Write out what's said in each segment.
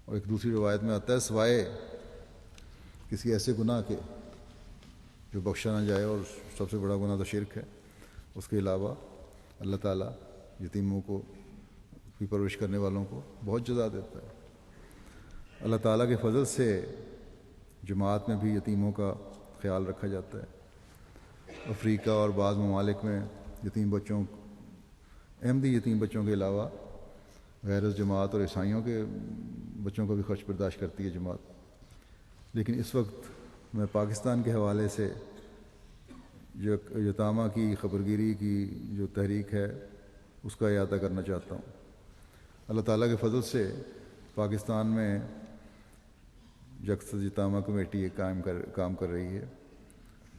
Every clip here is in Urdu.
اور ایک دوسری روایت میں آتا ہے سوائے کسی ایسے گناہ کے جو بخشا نہ جائے، اور سب سے بڑا گناہ تو شرک ہے، اس کے علاوہ اللہ تعالیٰ یتیموں کو کی پرورش کرنے والوں کو بہت جزا دیتا ہے۔ اللہ تعالیٰ کے فضل سے جماعت میں بھی یتیموں کا خیال رکھا جاتا ہے۔ افریقہ اور بعض ممالک میں یتیم بچوں، احمدی یتیم بچوں کے علاوہ غیر جماعت اور عیسائیوں کے بچوں کو بھی خرچ برداشت کرتی ہے جماعت۔ لیکن اس وقت میں پاکستان کے حوالے سے جو یتامہ کی خبرگیری کی جو تحریک ہے اس کا احاطہ کرنا چاہتا ہوں۔ اللہ تعالیٰ کے فضل سے پاکستان میں یکسر یتامہ کمیٹی کام کر رہی ہے۔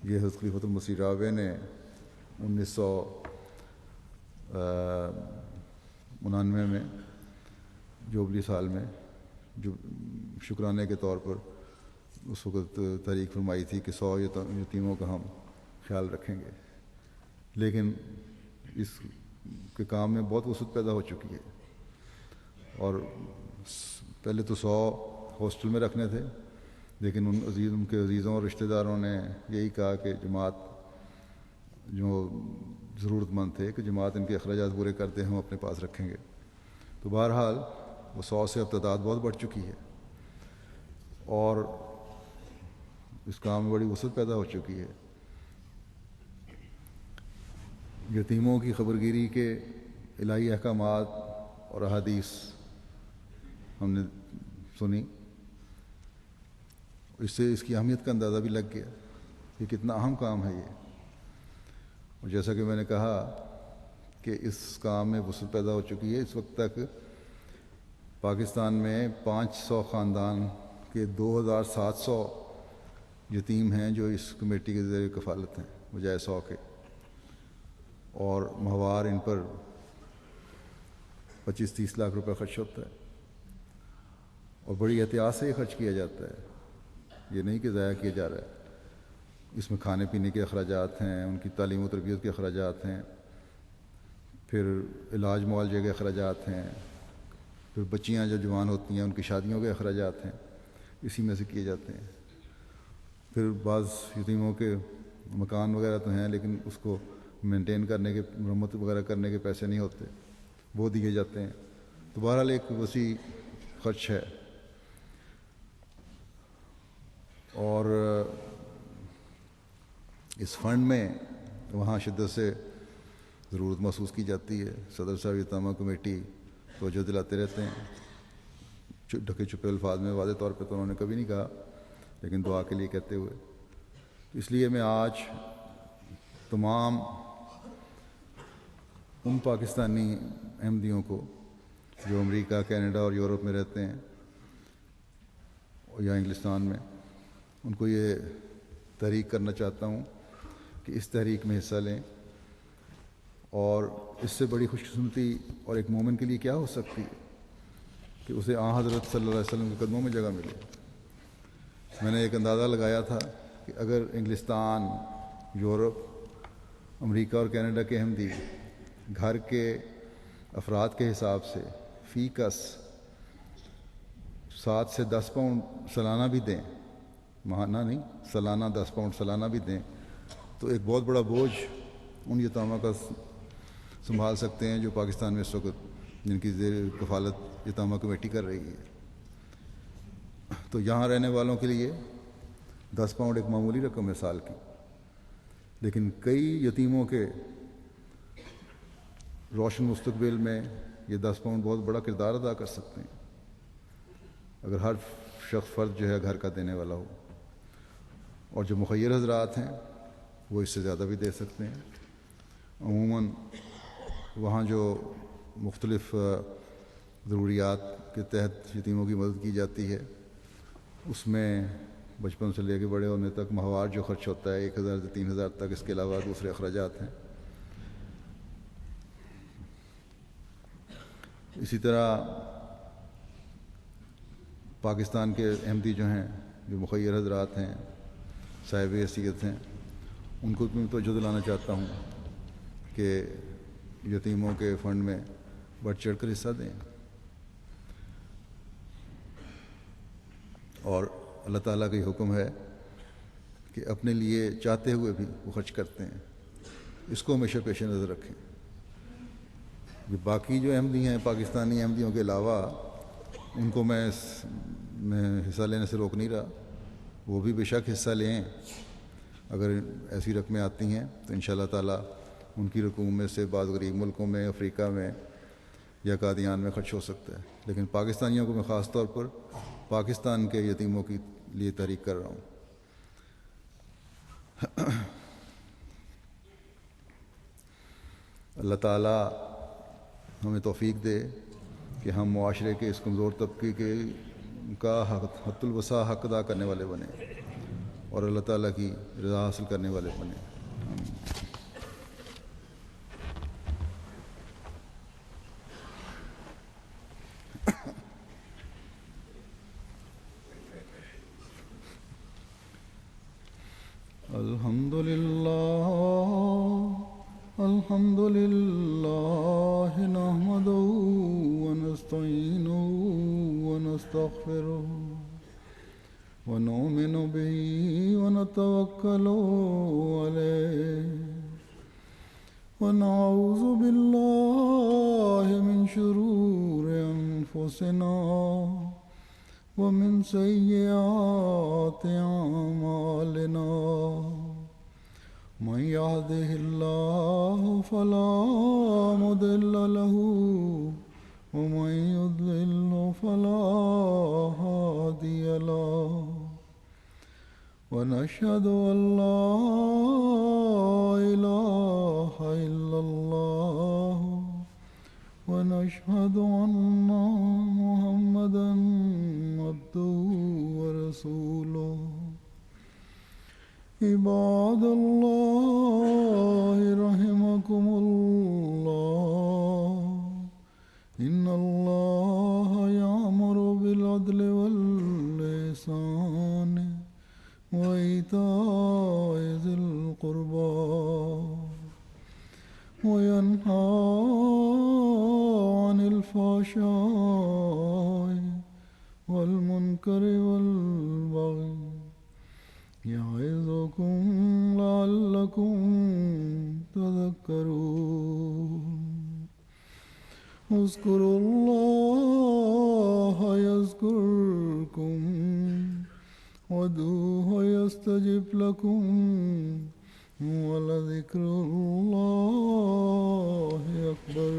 یہ حضرت خلیفۃ المسیح رابع نے 1999 میں جوبلی سال میں جو شکرانے کے طور پر اس وقت تحریک فرمائی تھی کہ 100 یتیموں کا ہم خیال رکھیں گے، لیکن اس کے کام میں بہت وسعت پیدا ہو چکی ہے، اور پہلے تو 100 ہاسٹل میں رکھنے تھے، لیکن ان کے عزیزوں اور رشتہ داروں نے یہی کہا کہ جماعت جو ضرورت مند تھے کہ جماعت ان کے اخراجات پورے کرتے ہم اپنے پاس رکھیں گے۔ تو بہرحال وہ 100 سے اب تعداد بہت بڑھ چکی ہے، اور اس کام میں بڑی وسعت پیدا ہو چکی ہے۔ یتیموں کی خبرگیری کے الہی احکامات اور احادیث ہم نے سنی، اس سے اس کی اہمیت کا اندازہ بھی لگ گیا کہ کتنا اہم کام ہے یہ۔ اور جیسا کہ میں نے کہا کہ اس کام میں وسعت پیدا ہو چکی ہے، اس وقت تک پاکستان میں 500 خاندان کے 2700 یتیم ہیں جو اس کمیٹی کے ذریعے کفالت ہیں بجائے 100 کے، اور ماہوار ان پر 25-30 لاکھ روپے خرچ ہوتا ہے، اور بڑی احتیاط سے یہ خرچ کیا جاتا ہے، یہ نہیں کہ ضائع کیا جا رہا ہے۔ اس میں کھانے پینے کے اخراجات ہیں، ان کی تعلیم و تربیت کے اخراجات ہیں، پھر علاج معالجے کے اخراجات ہیں، پھر بچیاں جو جوان ہوتی ہیں ان کی شادیوں کے اخراجات ہیں، اسی میں سے کیے جاتے ہیں۔ پھر بعض یتیموں کے مکان وغیرہ تو ہیں، لیکن اس کو مینٹین کرنے کے، مرمت وغیرہ کرنے کے پیسے نہیں ہوتے، وہ دیے جاتے ہیں۔ تو بہرحال ایک وسیع خرچ ہے، اور اس فنڈ میں وہاں شدت سے ضرورت محسوس کی جاتی ہے۔ صدر صاحب یتامہ کمیٹی توجہ دلاتے رہتے ہیں، ڈھکے چھپے الفاظ میں، واضح طور پہ تو انہوں نے کبھی نہیں کہا، لیکن دعا کے لیے کہتے ہوئے۔ اس لیے میں آج تمام ان پاکستانی احمدیوں کو جو امریکہ، کینیڈا اور یورپ میں رہتے ہیں یا انگلستان میں، ان کو یہ تحریک کرنا چاہتا ہوں کہ اس تحریک میں حصہ لیں، اور اس سے بڑی خوش قسمتی اور ایک مومن کے لیے کیا ہو سکتی ہے کہ اسے آن حضرت صلی اللہ علیہ وسلم کے قدموں میں جگہ ملے۔ میں نے ایک اندازہ لگایا تھا کہ اگر انگلستان، یورپ، امریکہ اور کینیڈا کے احمدی گھر کے افراد کے حساب سے فی کس 7 سے 10 پاؤنڈ سالانہ بھی دیں، ماہانہ نہیں، سالانہ 10 پاؤنڈ سالانہ بھی دیں، تو ایک بہت بڑا بوجھ ان یتامہ کا سنبھال سکتے ہیں جو پاکستان میں اس وقت جن کی زیر کفالت یتامہ کمیٹی کر رہی ہے۔ تو یہاں رہنے والوں کے لیے 10 پاؤنڈ ایک معمولی رقم ہے سال کی، لیکن کئی یتیموں کے روشن مستقبل میں یہ 10 پاؤنڈ بہت بڑا کردار ادا کر سکتے ہیں، اگر ہر فرد جو ہے گھر کا دینے والا ہو، اور جو مخیر حضرات ہیں وہ اس سے زیادہ بھی دے سکتے ہیں۔ عموماً وہاں جو مختلف ضروریات کے تحت یتیموں کی مدد کی جاتی ہے، اس میں بچپن سے لے کے بڑے ہونے تک ماہوار جو خرچ ہوتا ہے 1000 سے 3000 تک، اس کے علاوہ دوسرے اخراجات ہیں۔ اسی طرح پاکستان کے احمدی جو ہیں، جو مخیر حضرات ہیں، صاحب حیثیت ہیں، ان کو بھی توجہ دلانا چاہتا ہوں کہ یتیموں کے فنڈ میں بڑھ چڑھ کر حصہ دیں۔ اور اللہ تعالیٰ کا یہ حکم ہے کہ اپنے لیے چاہتے ہوئے بھی وہ خرچ کرتے ہیں، اس کو ہمیشہ پیش نظر رکھیں. کہ باقی جو احمدی ہیں، پاکستانی احمدیوں کے علاوہ، ان کو میں حصہ لینے سے روک نہیں رہا. وہ بھی بے شک حصہ لیں، اگر ایسی رقمیں آتی ہیں تو انشاءاللہ تعالیٰ ان کی رقوم میں سے بعض غریب ملکوں میں، افریقہ میں یا قادیان میں خرچ ہو سکتا ہے. لیکن پاکستانیوں کو میں خاص طور پر پاکستان کے یتیموں کے لیے تحریک کر رہا ہوں. اللہ تعالیٰ ہمیں توفیق دے کہ ہم معاشرے کے اس کمزور طبقے کے کا حت الوسع حق ادا کرنے والے بنیں اور اللہ تعالیٰ کی رضا حاصل کرنے والے بنیں. الحمد للہ نحمده ونستعینه ونستغفره ونؤمن به ونتوکل علیہ ونعوذ باللہ من شرور انفسنا ومن سیئات اعمالنا من يهده الله فلا مضل له ومن يضلل فلا هادي له ونشهد أن لا إله إلا الله ونشهد أن محمدا عبده ورسوله. عباد الله رحمكم الله إن الله يأمر بالعدل والإحسان وإيتاء ذي القربى وينهى عن الفحشاء والمنكر والبغي يعظكم لعلكم تذكرون. اذكروا الله يذكركم وادعوه يستجب لكم ولذكر الله أكبر.